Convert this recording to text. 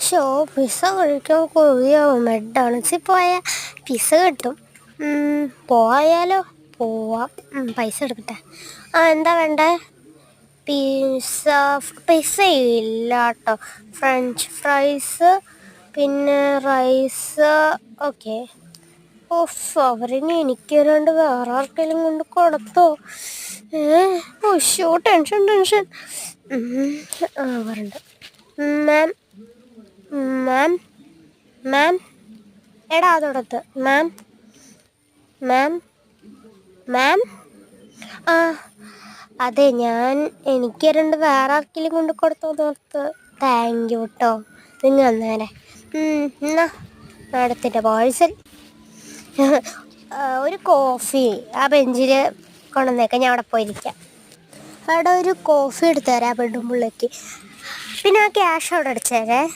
Show pizza കഴിക്കാൻ കൊതിയാവും. മെക്ഡോണൽസിൽ പോയാൽ pizza കിട്ടും. പോയാലോ? പോവാം. പൈസ എടുക്കട്ടെ. എന്താ വേണ്ടേ? പിസ്സ ഇല്ല കേട്ടോ. ഫ്രഞ്ച് ഫ്രൈസ്, പിന്നെ റൈസ്. ഓക്കെ. അവരിനി എനിക്ക് രണ്ട് വേറെ ആർക്കെങ്കിലും കൊണ്ട് കൊടുത്തോ? Show tension. അവരുണ്ട്. മാം മാം മാം എടാ അതോടത്ത് മാം മാം മാം അതെ, എനിക്ക് രണ്ട് വേറെ ആർക്കെങ്കിലും കൊണ്ട് കൊടുത്തോന്നോർത്ത്. താങ്ക് യു കേട്ടോ. നിങ്ങൾ വന്നേരെ. എന്നാ മാഡത്തിൻ്റെ പാഴ്സൽ. ഒരു കോഫി ആ ബെഞ്ചിൽ കൊണ്ടുവന്നേക്കാം. ഞാൻ അവിടെ പോയിരിക്കാം. അവിടെ ഒരു കോഫി എടുത്തു തരാം പെണ്ണുമ്പിള്ളേക്ക്. പിന്നെ ആ ക്യാഷ് അവിടെ അടിച്ചേരേ.